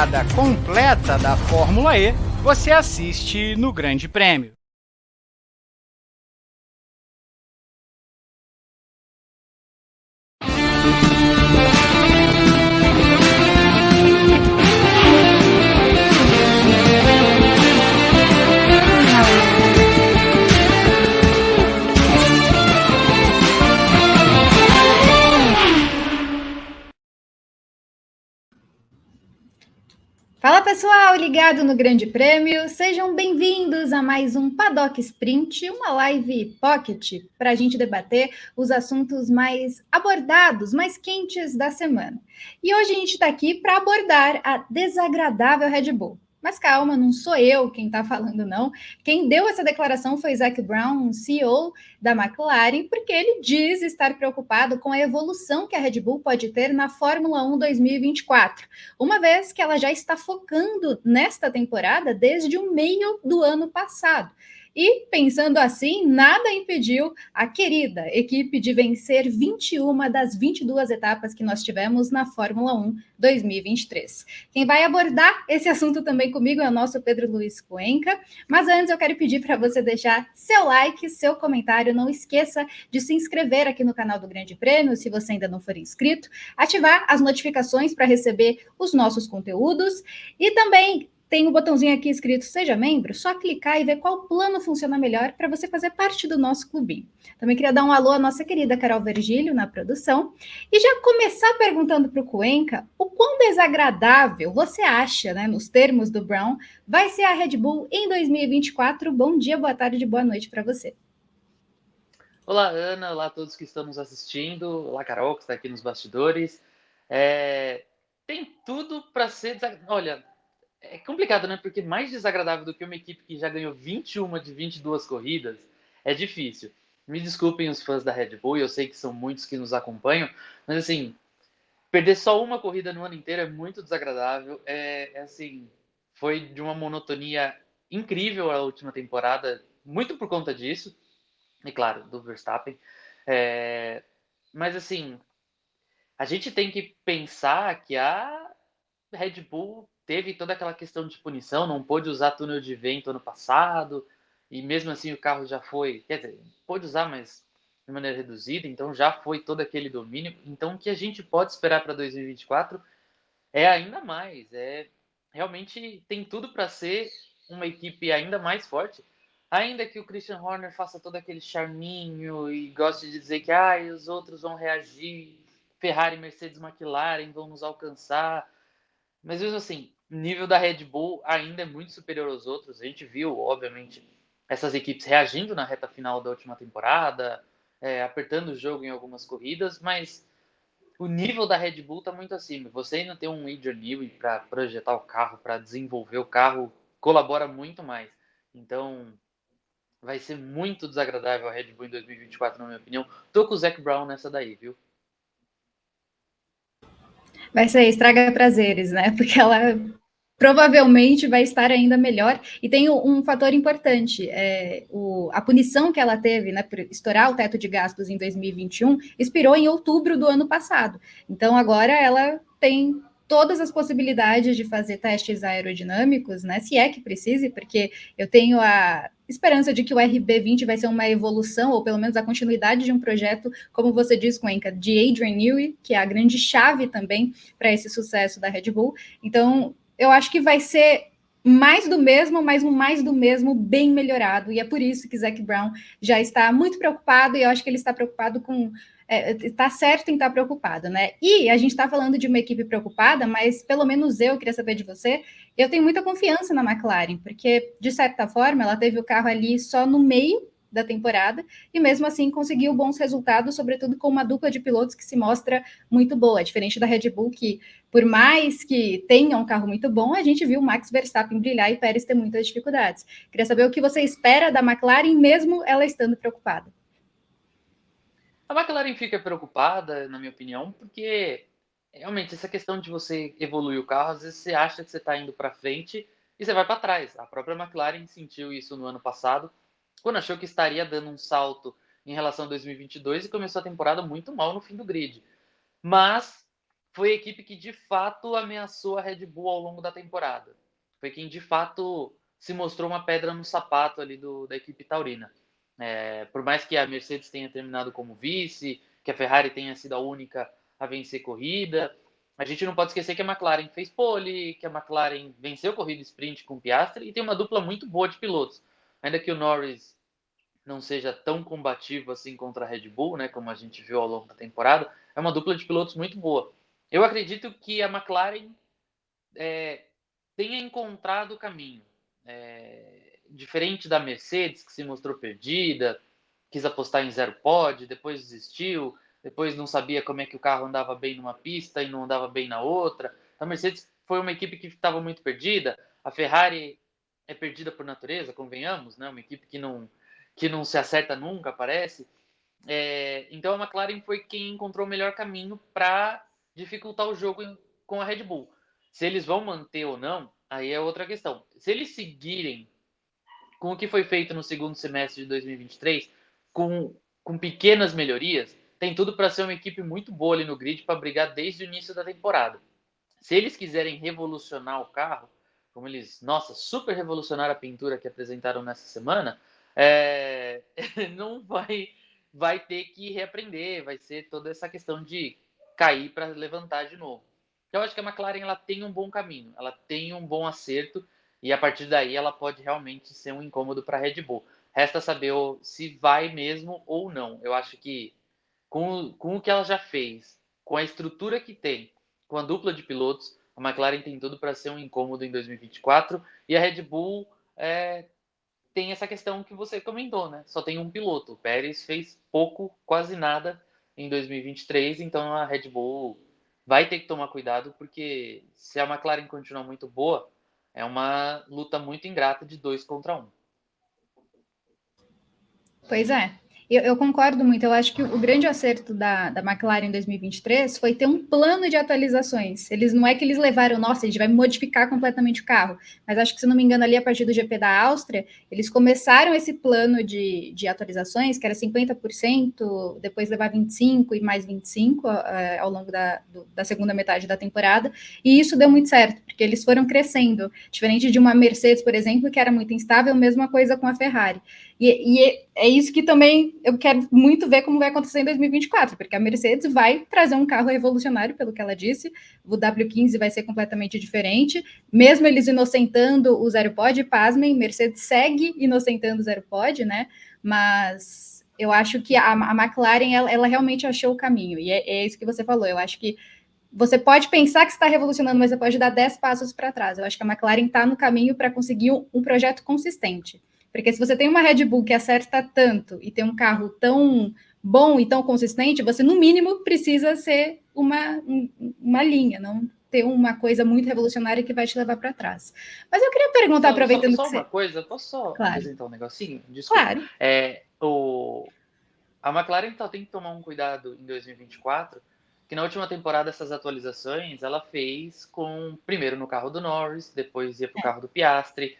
temporada completa da Fórmula E você assiste no Grande Prêmio. Fala pessoal, ligado no Grande Prêmio, sejam bem-vindos a mais um Paddock Sprint, uma live pocket para a gente debater os assuntos mais abordados, mais quentes da semana. E hoje a gente está aqui para abordar a desagradável Red Bull. Mas calma, não sou eu quem está falando, não. Quem deu essa declaração foi Zac Brown, CEO da McLaren, porque ele diz estar preocupado com a evolução que a Red Bull pode ter na Fórmula 1 2024, uma vez que ela já está focando nesta temporada desde o meio do ano passado. E, pensando assim, nada impediu a querida equipe de vencer 21 das 22 etapas que nós tivemos na Fórmula 1 2023. Quem vai abordar esse assunto também comigo é o nosso Pedro Luiz Cuenca, mas antes eu quero pedir para você deixar seu like, seu comentário, não esqueça de se inscrever aqui no canal do Grande Prêmio, se você ainda não for inscrito, ativar as notificações para receber os nossos conteúdos e também tem um botãozinho aqui escrito Seja Membro, só clicar e ver qual plano funciona melhor para você fazer parte do nosso clubinho. Também queria dar um alô à nossa querida Carol Vergílio na produção e já começar perguntando para o Cuenca o quão desagradável você acha, né, nos termos do Brown, vai ser a Red Bull em 2024. Bom dia, boa tarde, boa noite para você. Olá, Ana. Olá a todos que estão nos assistindo. Olá, Carol, que está aqui nos bastidores. Tem tudo para ser desagradável. Olha, é complicado, né? Porque mais desagradável do que uma equipe que já ganhou 21 de 22 corridas é difícil. Me desculpem os fãs da Red Bull, eu sei que são muitos que nos acompanham, mas assim, perder só uma corrida no ano inteiro é muito desagradável. Assim, foi de uma monotonia incrível a última temporada, muito por conta disso. E claro, do Verstappen. Mas assim, a gente tem que pensar que a Red Bull teve toda aquela questão de punição, não pôde usar túnel de vento ano passado, e mesmo assim o carro já foi, quer dizer, pôde usar, mas de maneira reduzida, então já foi todo aquele domínio. Então o que a gente pode esperar para 2024 é ainda mais, realmente tem tudo para ser uma equipe ainda mais forte. Ainda que o Christian Horner faça todo aquele charminho e goste de dizer que os outros vão reagir, Ferrari, Mercedes, McLaren vão nos alcançar. Mas mesmo assim, o nível da Red Bull ainda é muito superior aos outros. A gente viu, obviamente, essas equipes reagindo na reta final da última temporada, apertando o jogo em algumas corridas, mas o nível da Red Bull está muito acima. Você ainda tem um Adrian Newey para projetar o carro, para desenvolver o carro, colabora muito mais. Então, vai ser muito desagradável a Red Bull em 2024, na minha opinião. Tô com o Zac Brown nessa daí, viu? Vai ser estraga prazeres, né? Porque ela provavelmente vai estar ainda melhor. E tem um fator importante: a punição que ela teve, né, por estourar o teto de gastos em 2021, expirou em outubro do ano passado. Então agora ela tem todas as possibilidades de fazer testes aerodinâmicos, né? Se é que precise, porque eu tenho a esperança de que o RB20 vai ser uma evolução, ou pelo menos a continuidade de um projeto, como você diz, Cuenca, de Adrian Newey, que é a grande chave também para esse sucesso da Red Bull. Então, eu acho que vai ser mais do mesmo, mas um mais do mesmo bem melhorado. E é por isso que Zac Brown já está muito preocupado, e eu acho que ele está preocupado com. Está certo em estar preocupado, né? E a gente está falando de uma equipe preocupada, mas pelo menos eu queria saber de você. Eu tenho muita confiança na McLaren, porque, de certa forma, ela teve o carro ali só no meio da temporada e mesmo assim conseguiu bons resultados, sobretudo com uma dupla de pilotos que se mostra muito boa, diferente da Red Bull, que por mais que tenha um carro muito bom, a gente viu Max Verstappen brilhar e Pérez ter muitas dificuldades. Queria saber o que você espera da McLaren, mesmo ela estando preocupada. A McLaren fica preocupada, na minha opinião, porque realmente essa questão de você evoluir o carro, às vezes você acha que você está indo para frente e você vai para trás. A própria McLaren sentiu isso no ano passado, quando achou que estaria dando um salto em relação a 2022 e começou a temporada muito mal no fim do grid. Mas foi a equipe que de fato ameaçou a Red Bull ao longo da temporada. Foi quem de fato se mostrou uma pedra no sapato ali da equipe taurina. Por mais que a Mercedes tenha terminado como vice, que a Ferrari tenha sido a única a vencer corrida, a gente não pode esquecer que a McLaren fez pole, que a McLaren venceu corrida sprint com o Piastri e tem uma dupla muito boa de pilotos. Ainda que o Norris não seja tão combativo assim contra a Red Bull, né, como a gente viu ao longo da temporada, é uma dupla de pilotos muito boa. Eu acredito que a McLaren tenha encontrado o caminho. Diferente da Mercedes, que se mostrou perdida, quis apostar em zero pod, depois desistiu, depois não sabia como é que o carro andava bem numa pista e não andava bem na outra. A Mercedes foi uma equipe que estava muito perdida. A Ferrari é perdida por natureza, convenhamos, né? Uma equipe que não se acerta nunca, parece. Então a McLaren foi quem encontrou o melhor caminho para dificultar o jogo com a Red Bull. Se eles vão manter ou não, aí é outra questão. Se eles seguirem com o que foi feito no segundo semestre de 2023, com pequenas melhorias, tem tudo para ser uma equipe muito boa ali no grid para brigar desde o início da temporada. Se eles quiserem revolucionar o carro, como eles, nossa, super revolucionaram a pintura que apresentaram nessa semana, não vai ter que reaprender, vai ser toda essa questão de cair para levantar de novo. Então, eu acho que a McLaren ela tem um bom caminho, ela tem um bom acerto, e a partir daí ela pode realmente ser um incômodo para a Red Bull. Resta saber se vai mesmo ou não. Eu acho que com o que ela já fez, com a estrutura que tem, com a dupla de pilotos, a McLaren tem tudo para ser um incômodo em 2024, e a Red Bull tem essa questão que você comentou, né? Só tem um piloto. O Pérez fez pouco, quase nada em 2023, então a Red Bull vai ter que tomar cuidado, porque se a McLaren continuar muito boa, é uma luta muito ingrata de 2 contra 1. Pois é. Eu concordo muito. Eu acho que o grande acerto da McLaren em 2023 foi ter um plano de atualizações. Eles não é que eles levaram, nossa, a gente vai modificar completamente o carro. Mas acho que, se não me engano, ali a partir do GP da Áustria, eles começaram esse plano de atualizações, que era 50%, depois levar 25% e mais 25% ao longo da segunda metade da temporada. E isso deu muito certo, porque eles foram crescendo. Diferente de uma Mercedes, por exemplo, que era muito instável, mesma coisa com a Ferrari. E é isso que também eu quero muito ver como vai acontecer em 2024, porque a Mercedes vai trazer um carro revolucionário, pelo que ela disse. O W15 vai ser completamente diferente, mesmo eles inocentando o zero pod, pasmem, Mercedes segue inocentando o zero pod, né? Mas eu acho que a McLaren, ela realmente achou o caminho, e é isso que você falou. Eu acho que você pode pensar que está revolucionando, mas você pode dar 10 passos para trás. Eu acho que a McLaren está no caminho para conseguir um projeto consistente. Porque se você tem uma Red Bull que acerta tanto e tem um carro tão bom e tão consistente, você, no mínimo, precisa ser uma linha, não ter uma coisa muito revolucionária que vai te levar para trás. Mas eu queria perguntar, aproveitando só que uma coisa, posso só Claro. apresentar um negocinho? Desculpa. Claro. A McLaren tem que tomar um cuidado em 2024, que na última temporada essas atualizações ela fez primeiro no carro do Norris, depois ia para o carro do Piastri,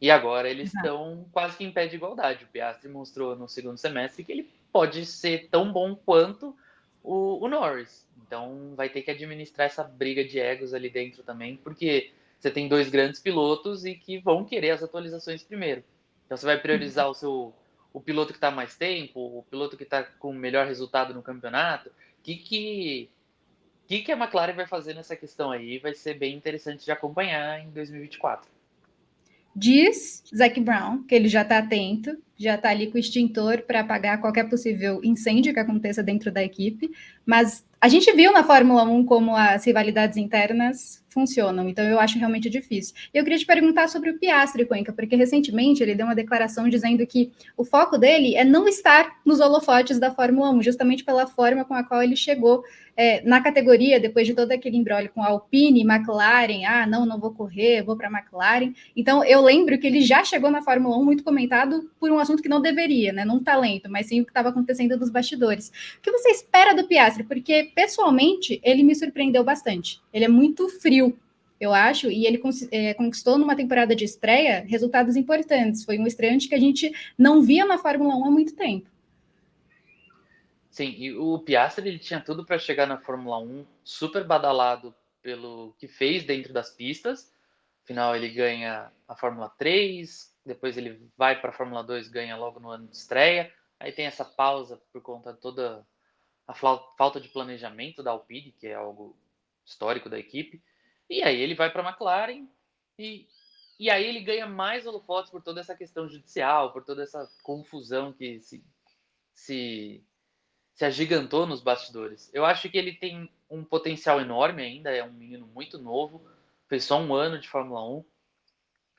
e agora eles estão quase que em pé de igualdade. O Piastri mostrou no segundo semestre que ele pode ser tão bom quanto o Norris. Então vai ter que administrar essa briga de egos ali dentro também, porque você tem 2 grandes pilotos e que vão querer as atualizações primeiro. Então você vai priorizar o piloto que está mais tempo, o piloto que está com o melhor resultado no campeonato. O que a McLaren vai fazer nessa questão aí vai ser bem interessante de acompanhar em 2024. Diz Zac Brown que ele já está atento, já está ali com o extintor para apagar qualquer possível incêndio que aconteça dentro da equipe, mas a gente viu na Fórmula 1 como as rivalidades internas funcionam, então eu acho realmente difícil. E eu queria te perguntar sobre o Piastri, Cuenca, porque recentemente ele deu uma declaração dizendo que o foco dele é não estar nos holofotes da Fórmula 1, justamente pela forma com a qual ele chegou na categoria, depois de todo aquele imbróglio com Alpine, McLaren, não vou correr, vou para a McLaren. Então, eu lembro que ele já chegou na Fórmula 1 muito comentado por um assunto que não deveria, né? Não talento, mas sim o que estava acontecendo nos bastidores. O que você espera do Piastri? Porque, pessoalmente, ele me surpreendeu bastante. Ele é muito frio, eu acho, e ele conquistou numa temporada de estreia resultados importantes. Foi um estreante que a gente não via na Fórmula 1 há muito tempo. Sim, e o Piastri ele tinha tudo para chegar na Fórmula 1, super badalado pelo que fez dentro das pistas. Afinal, ele ganha a Fórmula 3, depois ele vai para a Fórmula 2, ganha logo no ano de estreia. Aí tem essa pausa por conta de toda a falta de planejamento da Alpine, que é algo histórico da equipe. E aí ele vai para a McLaren e, e aí ele ganha mais holofotes por toda essa questão judicial, por toda essa confusão que se se agigantou nos bastidores. Eu acho que ele tem um potencial enorme ainda, é um menino muito novo, fez só um ano de Fórmula 1,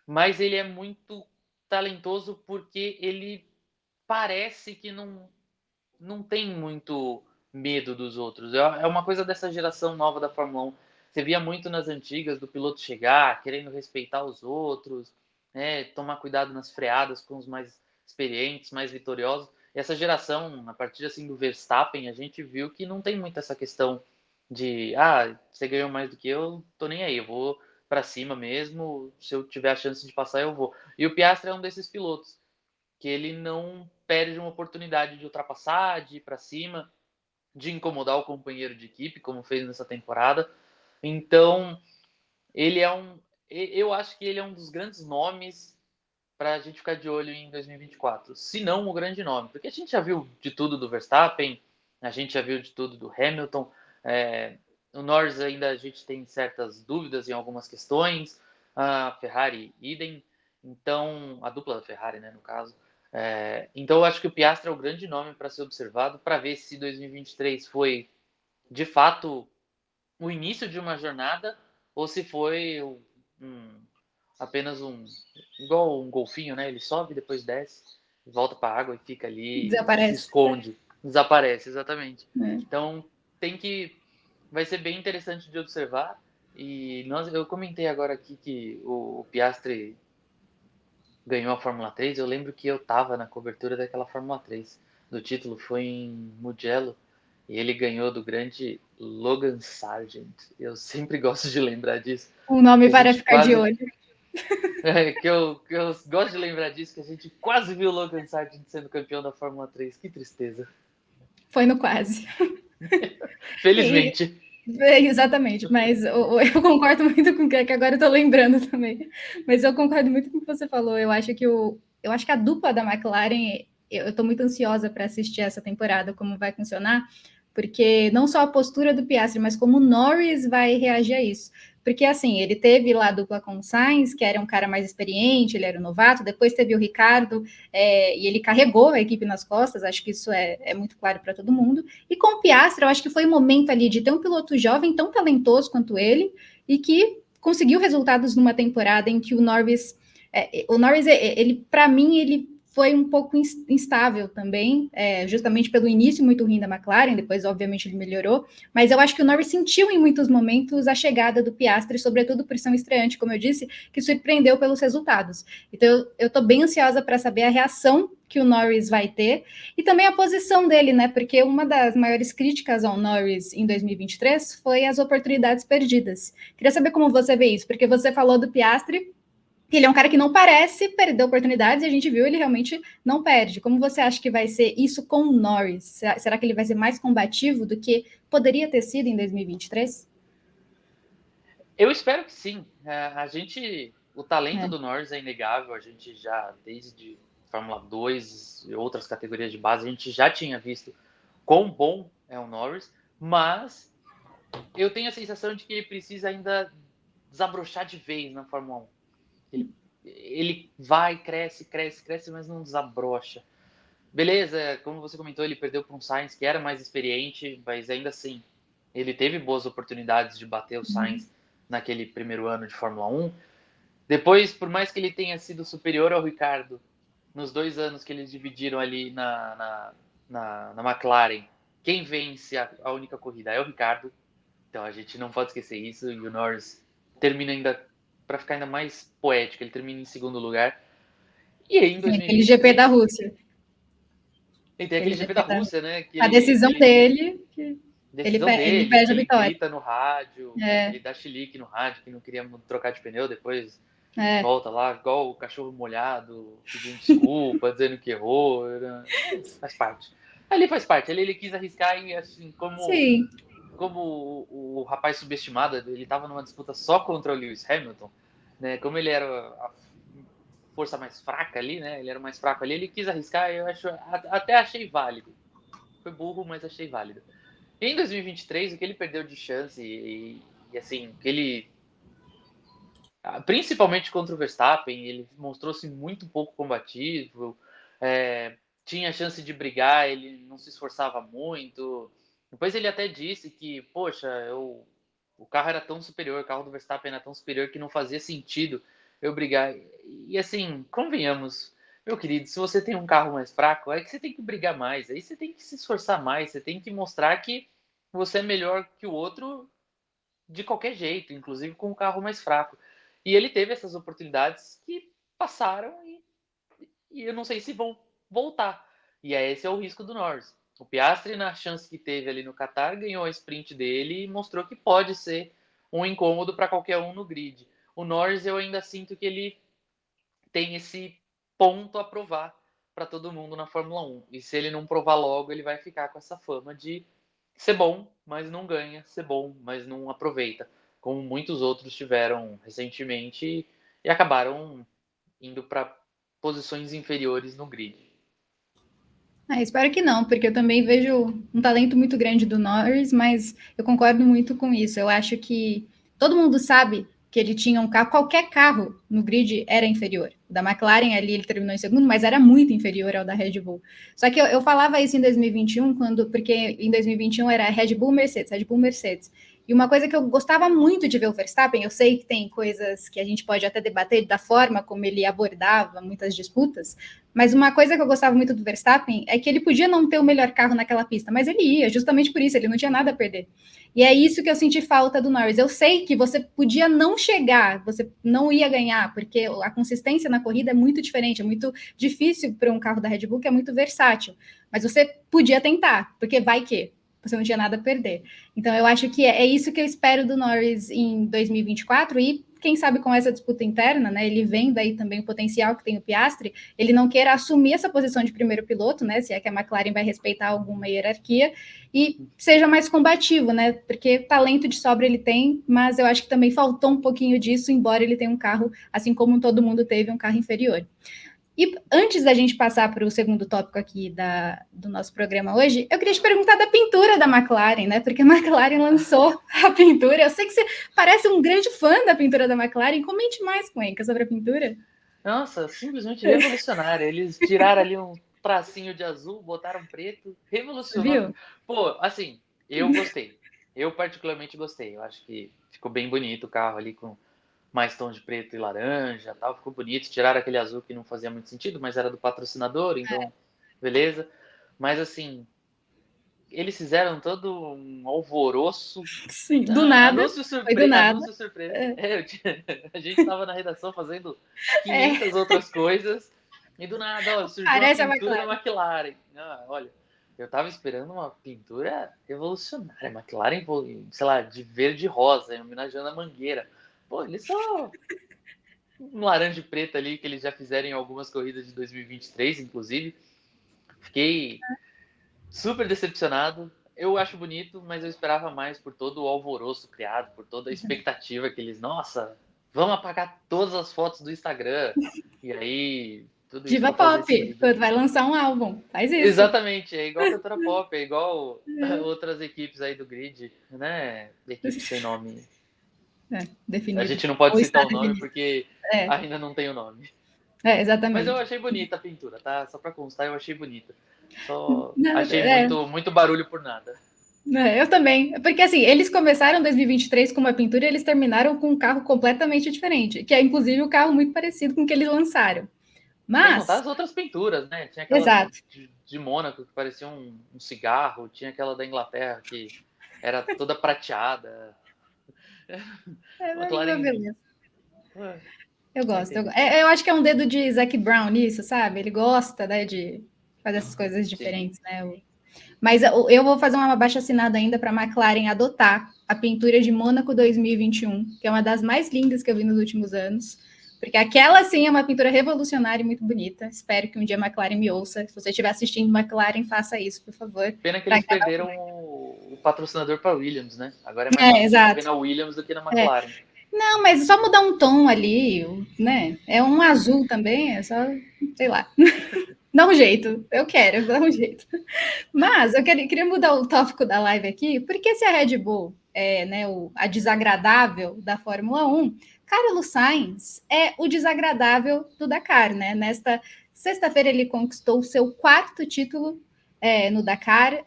mas ele é muito talentoso porque ele parece que não tem muito medo dos outros. É uma coisa dessa geração nova da Fórmula 1. Você via muito nas antigas do piloto chegar, querendo respeitar os outros, né, tomar cuidado nas freadas com os mais experientes, mais vitoriosos. E essa geração, a partir assim do Verstappen, a gente viu que não tem muito essa questão de você ganhou mais do que eu, tô nem aí, eu vou para cima mesmo, se eu tiver a chance de passar eu vou. E o Piastri é um desses pilotos que ele não perde uma oportunidade de ultrapassar, de ir para cima, de incomodar o companheiro de equipe, como fez nessa temporada. Então, ele é eu acho que ele é um dos grandes nomes para a gente ficar de olho em 2024, se não o grande nome, porque a gente já viu de tudo do Verstappen, a gente já viu de tudo do Hamilton, o Norris ainda a gente tem certas dúvidas em algumas questões, a Ferrari idem, então a dupla da Ferrari, né, no caso. Então eu acho que o Piastri é o grande nome para ser observado, para ver se 2023 foi de fato o início de uma jornada ou se foi apenas igual um golfinho, né? Ele sobe, depois desce, volta para a água e fica ali, se Desaparece. esconde, desaparece, exatamente. É. Então vai ser bem interessante de observar. E eu comentei agora aqui que o Piastri ganhou a Fórmula 3. Eu lembro que eu estava na cobertura daquela Fórmula 3 do título, foi em Mugello, e ele ganhou do grande Logan Sargent. Eu sempre gosto de lembrar disso. Um nome A para gente ficar de quase olho. que eu gosto de lembrar disso, que a gente quase viu o Logan Sargent sendo campeão da Fórmula 3. Que tristeza. Foi no quase. E, Felizmente. exatamente, mas eu concordo muito com o que agora eu tô lembrando também. Mas eu concordo muito com o que você falou. Eu acho que a dupla da McLaren, eu estou muito ansiosa para assistir essa temporada, como vai funcionar, porque não só a postura do Piastri, mas como o Norris vai reagir a isso. Porque, assim, ele teve lá a dupla com o Sainz, que era um cara mais experiente, ele era um novato, depois teve o Ricardo, e ele carregou a equipe nas costas, acho que isso é muito claro para todo mundo. E com o Piastri, eu acho que foi o momento ali de ter um piloto jovem tão talentoso quanto ele, e que conseguiu resultados numa temporada em que o Norris, ele para mim, ele foi um pouco instável também, justamente pelo início muito ruim da McLaren, depois obviamente ele melhorou, mas eu acho que o Norris sentiu em muitos momentos a chegada do Piastri, sobretudo por ser um estreante, como eu disse, que surpreendeu pelos resultados. Então eu estou bem ansiosa para saber a reação que o Norris vai ter e também a posição dele, né? Porque uma das maiores críticas ao Norris em 2023 foi as oportunidades perdidas. Queria saber como você vê isso, porque você falou do Piastri, ele é um cara que não parece perder oportunidades e a gente viu ele realmente não perde. Como você acha que vai ser isso com o Norris? Será que ele vai ser mais combativo do que poderia ter sido em 2023? Eu espero que sim. O talento É. do Norris é inegável. A gente já, desde Fórmula 2 e outras categorias de base, a gente já tinha visto quão bom é o Norris, mas eu tenho a sensação de que ele precisa ainda desabrochar de vez na Fórmula 1. Ele vai, cresce, mas não desabrocha. Beleza, como você comentou, ele perdeu para um Sainz que era mais experiente, mas ainda assim, ele teve boas oportunidades de bater o Sainz naquele primeiro ano de Fórmula 1. Depois, por mais que ele tenha sido superior ao Ricardo nos 2 anos que eles dividiram ali na McLaren, quem vence a única corrida é o Ricardo. Então a gente não pode esquecer isso. E o Norris termina ainda, para ficar ainda mais poético, ele termina em segundo lugar. E aí em Sim, aquele GP da 2023, Rússia. ele tem aquele GP da Rússia, né? Que A decisão dele, decisão ele dele, perde que a ele vitória. grita no rádio, É, ele dá chilique no rádio, que não queria trocar de pneu, depois é. volta lá, igual o cachorro molhado, pedindo desculpa, dizendo que errou, faz parte. Ali faz parte, ele quis arriscar e assim, Sim. como o rapaz subestimado, ele estava numa disputa só contra o Lewis Hamilton, né? Como ele era a força mais fraca ali, né? Ele era o mais fraco ali, ele quis arriscar e eu até achei válido. Foi burro, mas achei válido. Em 2023, o que ele perdeu de chance e assim, que ele principalmente contra o Verstappen, ele mostrou-se muito pouco combativo, tinha chance de brigar, ele não se esforçava muito. Depois ele até disse que, poxa, o carro era tão superior, o carro do Verstappen era tão superior que não fazia sentido eu brigar. E assim, convenhamos, meu querido, se você tem um carro mais fraco, é que você tem que brigar mais, aí você tem que se esforçar mais, você tem que mostrar que você é melhor que o outro de qualquer jeito, inclusive com o carro mais fraco. E ele teve essas oportunidades que passaram e eu não sei se vão voltar. E esse é o risco do Norris. O Piastri, na chance que teve ali no Qatar, ganhou a sprint dele e mostrou que pode ser um incômodo para qualquer um no grid. O Norris, eu ainda sinto que ele tem esse ponto a provar para todo mundo na Fórmula 1. E se ele não provar logo, ele vai ficar com essa fama de ser bom, mas não ganha, ser bom, mas não aproveita, como muitos outros tiveram recentemente e acabaram indo para posições inferiores no grid. Espero que não, porque eu também vejo um talento muito grande do Norris, mas eu concordo muito com isso. Eu acho que todo mundo sabe que ele tinha um carro, qualquer carro no grid era inferior. O da McLaren ali ele terminou em segundo, mas era muito inferior ao da Red Bull. Só que eu falava isso em 2021, porque em 2021 era Red Bull, Mercedes, Red Bull, Mercedes. E uma coisa que eu gostava muito de ver o Verstappen, eu sei que tem coisas que a gente pode até debater da forma como ele abordava muitas disputas, mas uma coisa que eu gostava muito do Verstappen é que ele podia não ter o melhor carro naquela pista, mas ele ia, justamente por isso, ele não tinha nada a perder. E é isso que eu senti falta do Norris. Eu sei que você podia não chegar, você não ia ganhar, porque a consistência na corrida é muito diferente, é muito difícil para um carro da Red Bull que é muito versátil. Mas você podia tentar, porque vai que você não tinha nada a perder. Então, eu acho que é isso que eu espero do Norris em 2024 e quem sabe com essa disputa interna, né? Ele vendo aí também o potencial que tem o Piastri, ele não queira assumir essa posição de primeiro piloto, né? Se é que a McLaren vai respeitar alguma hierarquia e seja mais combativo, né? Porque talento de sobra ele tem, mas eu acho que também faltou um pouquinho disso, embora ele tenha um carro, assim como todo mundo teve, um carro inferior. E antes da gente passar para o segundo tópico aqui do nosso programa hoje, eu queria te perguntar da pintura da McLaren, né? Porque a McLaren lançou a pintura. Eu sei que você parece um grande fã da pintura da McLaren. Comente mais, Cuenca, sobre a pintura. Nossa, simplesmente revolucionário. Eles tiraram ali um tracinho de azul, botaram preto, revolucionou. Viu? Pô, assim, eu gostei. Eu particularmente gostei. Eu acho que ficou bem bonito o carro ali com mais tom de preto e laranja, tal, ficou bonito. Tiraram aquele azul que não fazia muito sentido, mas era do patrocinador, então beleza. Mas assim, eles fizeram todo um alvoroço. Sim, do nada. Anúncio Foi do surpresa, nada. anúncio surpresa. A gente estava na redação fazendo 500 É, outras coisas e do nada, ó, surgiu uma parece a pintura da McLaren. McLaren. Olha, eu tava esperando uma pintura revolucionária, McLaren, sei lá, de verde e rosa, homenageando a Mangueira. Pô, eles só um laranja e preto ali que eles já fizeram em algumas corridas de 2023, inclusive. Fiquei super decepcionado. Eu acho bonito, mas eu esperava mais por todo o alvoroço criado, por toda a expectativa que eles, nossa, vamos apagar todas as fotos do Instagram. E aí, tudo isso Diva para fazer Pop, sentido. quando vai lançar um álbum. Faz isso. Exatamente, é igual cantora pop, é igual outras equipes aí do grid, né? Equipe sem nome. A Definido. gente não pode Ou está citar o nome definido. porque É, ainda não tem o nome. Mas eu exatamente. achei bonita a pintura, tá? Só pra constar, eu achei bonita. Só Não, achei muito barulho por nada. eu também. Porque assim, eles começaram 2023 com uma pintura e eles terminaram com um carro completamente diferente, que é inclusive um carro muito parecido com o que eles lançaram. Sem contar Mas, as outras pinturas, né? Tinha aquela exato. de Mônaco que parecia um cigarro, tinha aquela da Inglaterra que era toda prateada. É uma McLaren. beleza. Eu Não gosto. entendi. Eu acho que é um dedo de Zac Brown nisso, sabe? Ele gosta, né, de fazer essas coisas Sim. diferentes, né? Mas eu vou fazer uma abaixo-assinada ainda para a McLaren adotar a pintura de Mônaco 2021, que é uma das mais lindas que eu vi nos últimos anos, Porque aquela, sim, é uma pintura revolucionária e muito bonita. Espero que um dia a McLaren me ouça. Se você estiver assistindo McLaren, faça isso, por favor. Pena que eles perderam o patrocinador para Williams, né? Agora é mais É, fácil ficar exato. vendo a Williams do que na É. McLaren. Não, mas é só mudar um tom ali, né? É um azul também, é só, sei lá. Dá um jeito, eu quero, dá um jeito. Mas eu queria mudar o tópico da live aqui, porque se a Red Bull é, né, a desagradável da Fórmula 1, Carlos Sainz é o desagradável do Dakar, né? Nesta sexta-feira ele conquistou o seu quarto título no Dakar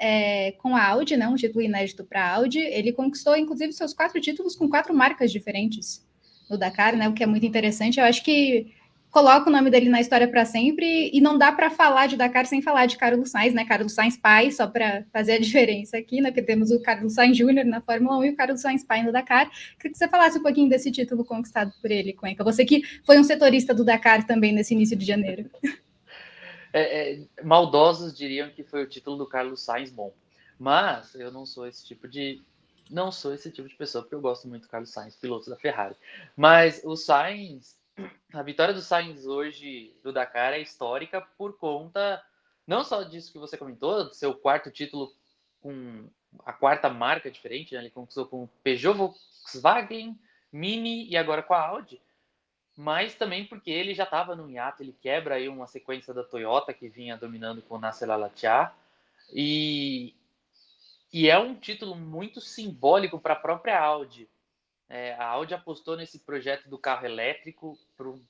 com a Audi, né? Um título inédito para a Audi. Ele conquistou, inclusive, seus 4 títulos com 4 marcas diferentes no Dakar, né? O que é muito interessante. Eu acho que coloca o nome dele na história para sempre e não dá para falar de Dakar sem falar de Carlos Sainz, né? Carlos Sainz pai, só para fazer a diferença aqui, né? Porque temos o Carlos Sainz Júnior na Fórmula 1 e o Carlos Sainz pai no Dakar. Queria que você falasse um pouquinho desse título conquistado por ele, Cuenca. Você que foi um setorista do Dakar também nesse início de janeiro. Maldosos diriam que foi o título do Carlos Sainz bom, mas eu não sou esse tipo de pessoa, porque eu gosto muito do Carlos Sainz, piloto da Ferrari. Mas o Sainz, a vitória do Sainz hoje do Dakar é histórica por conta não só disso que você comentou, do seu quarto título com a quarta marca diferente, né? Ele conquistou com o Peugeot, Volkswagen, Mini e agora com a Audi, mas também porque ele já estava no hiato, ele quebra aí uma sequência da Toyota que vinha dominando com o Nasser Al-Attiyah, e é um título muito simbólico para a própria Audi. A Audi apostou nesse projeto do carro elétrico para o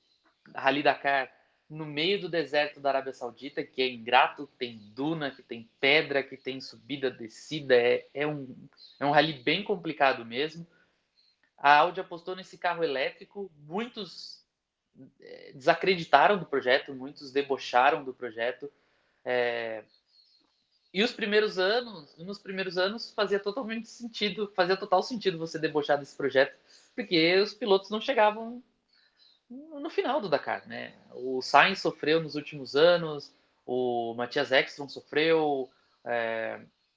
Rally Dakar no meio do deserto da Arábia Saudita, que é ingrato, que tem duna, que tem pedra, que tem subida, descida, é um rally bem complicado mesmo. A Audi apostou nesse carro elétrico, muitos desacreditaram do projeto, muitos debocharam do projeto, e nos primeiros anos fazia total sentido você debochar desse projeto, porque os pilotos não chegavam no final do Dakar, né? O Sainz sofreu nos últimos anos, o Matthias Ekstrom sofreu,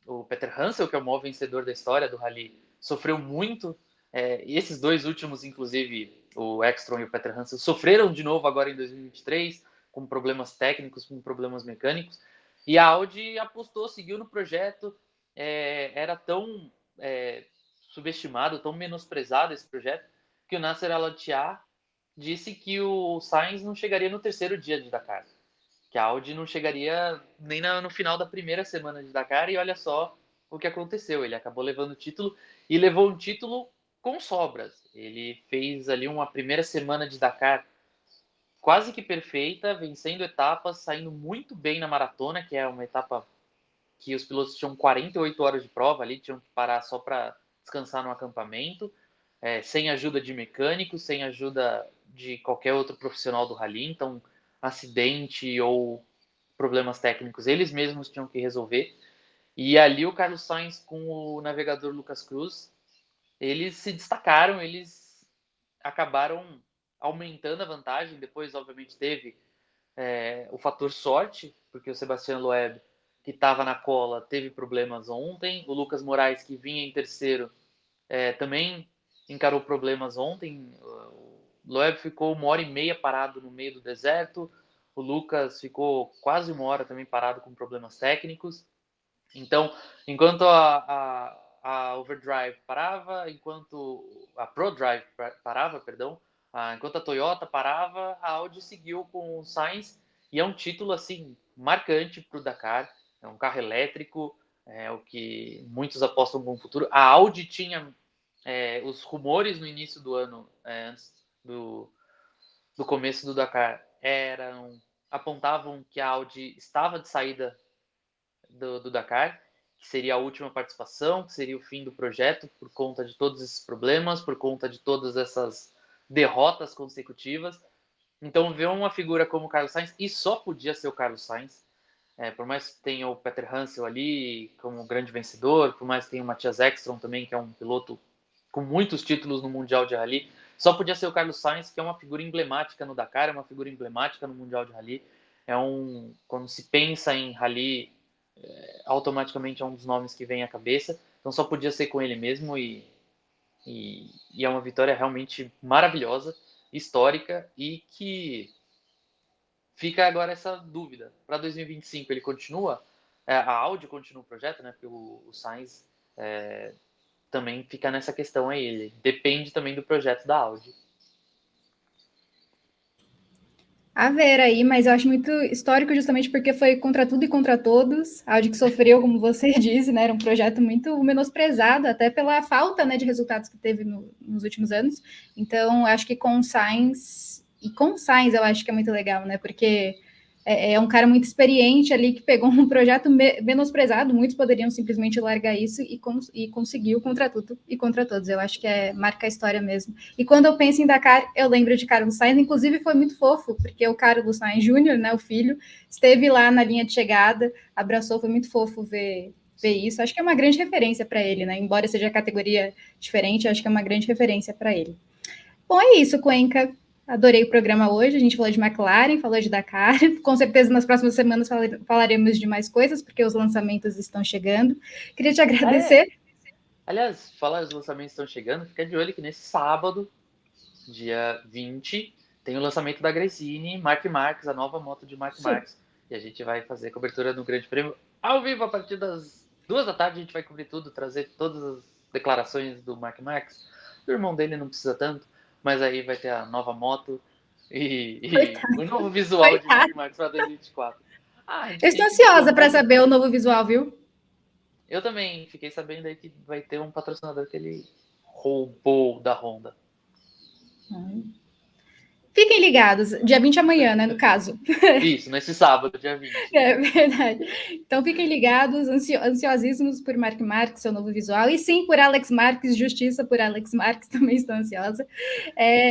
o Peter Hansel, que é o maior vencedor da história do Rally, sofreu muito, e esses dois últimos, inclusive, o Ekstrom e o Peter Hansel, sofreram de novo agora em 2023, com problemas técnicos, com problemas mecânicos, e a Audi apostou, seguiu no projeto, era tão subestimado, tão menosprezado esse projeto, que o Nasser Al-Attiyah disse que o Sainz não chegaria no terceiro dia de Dakar, que a Audi não chegaria nem no final da primeira semana de Dakar, e olha só o que aconteceu, ele acabou levando o título, e levou um título com sobras. Ele fez ali uma primeira semana de Dakar quase que perfeita, vencendo etapas, saindo muito bem na maratona, que é uma etapa que os pilotos tinham 48 horas de prova ali, tinham que parar só para descansar no acampamento, sem ajuda de mecânico, sem ajuda de qualquer outro profissional do rally, então acidente ou problemas técnicos eles mesmos tinham que resolver. E ali o Carlos Sainz com o navegador Lucas Cruz, eles se destacaram, eles acabaram aumentando a vantagem. Depois, obviamente, teve o fator sorte, porque o Sebastian Loeb, que estava na cola, teve problemas ontem. O Lucas Moraes, que vinha em terceiro, também encarou problemas ontem. O Loeb ficou 1h30 parado no meio do deserto. O Lucas ficou quase 1 hora também parado com problemas técnicos. Então, enquanto a Overdrive parava, enquanto a ProDrive parava, perdão, enquanto a Toyota parava, a Audi seguiu com o Sainz, e é um título assim marcante para o Dakar. É um carro elétrico, é o que muitos apostam com o futuro. A Audi tinha os rumores no início do ano, antes do começo do Dakar, apontavam que a Audi estava de saída do Dakar, que seria a última participação, que seria o fim do projeto por conta de todos esses problemas, por conta de todas essas derrotas consecutivas. Então, ver uma figura como o Carlos Sainz, e só podia ser o Carlos Sainz, por mais que tenha o Peter Hansel ali como grande vencedor, por mais que tenha o Matthias Ekstrom também, que é um piloto com muitos títulos no Mundial de Rally, só podia ser o Carlos Sainz, que é uma figura emblemática no Dakar, é uma figura emblemática no Mundial de Rally. Quando se pensa em Rally, automaticamente é um dos nomes que vem à cabeça. Então só podia ser com ele mesmo, e é uma vitória realmente maravilhosa. histórica e que fica agora essa dúvida. Para 2025 ele continua? A Audi continua o projeto, né? Porque o Sainz também fica nessa questão aí. Ele depende também do projeto da Audi. A ver aí, mas eu acho muito histórico justamente porque foi contra tudo e contra todos. A Audi que sofreu, como você disse, né? Era um projeto muito menosprezado, até pela falta, né, de resultados que teve nos últimos anos. Então, acho que com o Sainz, eu acho que é muito legal, né? Porque é um cara muito experiente ali que pegou um projeto menosprezado, muitos poderiam simplesmente largar isso e conseguiu contra tudo e contra todos. Eu acho que marca a história mesmo. E quando eu penso em Dakar, eu lembro de Carlos Sainz, inclusive foi muito fofo, porque o Carlos Sainz Júnior, né, o filho, esteve lá na linha de chegada, abraçou, foi muito fofo ver isso. Acho que é uma grande referência para ele, né? Embora seja categoria diferente, acho que é uma grande referência para ele. Bom, é isso, Cuenca. Adorei o programa hoje. A gente falou de McLaren, falou de Dakar. Com certeza nas próximas semanas falaremos de mais coisas, porque os lançamentos estão chegando. Queria te agradecer. Aliás, falar os lançamentos estão chegando, fica de olho que nesse sábado, dia 20, tem o lançamento da Gresini, Marc Marques, a nova moto de Marc Marques. E a gente vai fazer cobertura no Grande Prêmio ao vivo a partir das 2 da tarde. A gente vai cobrir tudo, trazer todas as declarações do Marc Marques. O irmão dele não precisa tanto, mas aí vai ter a nova moto e o novo visual de Marc Marques para 2024. Eu estou ansiosa para saber o novo visual, viu? Eu também fiquei sabendo aí que vai ter um patrocinador que ele roubou da Honda. Fiquem ligados, dia 20 amanhã, né, no caso. Isso, nesse sábado, dia 20. É verdade. Então fiquem ligados, ansiosíssimos por Marc Marques, seu novo visual, e sim por Alex Marques, justiça por Alex Marques, também estou ansiosa.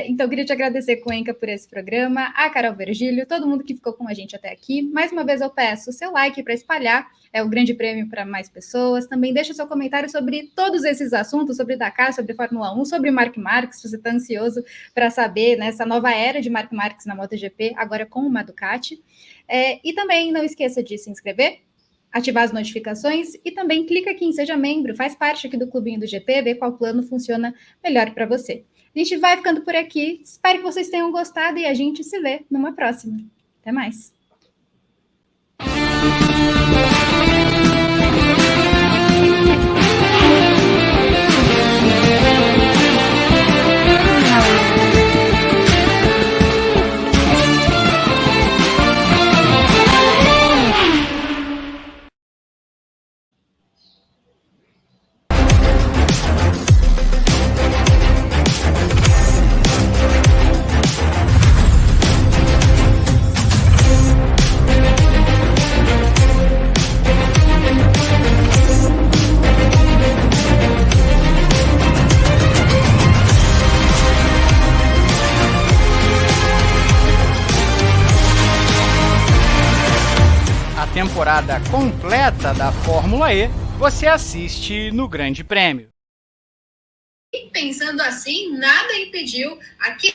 Então queria te agradecer, Cuenca, por esse programa, a Carol Virgílio, todo mundo que ficou com a gente até aqui. Mais uma vez eu peço o seu like para espalhar o Grande Prêmio para mais pessoas. Também deixa seu comentário sobre todos esses assuntos, sobre Dakar, sobre Fórmula 1, sobre Marc Marques, se você está ansioso para saber nessa nova era de Marc Marques na MotoGP, agora com uma Ducati. E também não esqueça de se inscrever, ativar as notificações e também clica aqui em Seja Membro, faz parte aqui do Clubinho do GP, vê qual plano funciona melhor para você. A gente vai ficando por aqui, espero que vocês tenham gostado e a gente se vê numa próxima. Até mais! Temporada completa da Fórmula E, você assiste no Grande Prêmio. E pensando assim, nada impediu aqui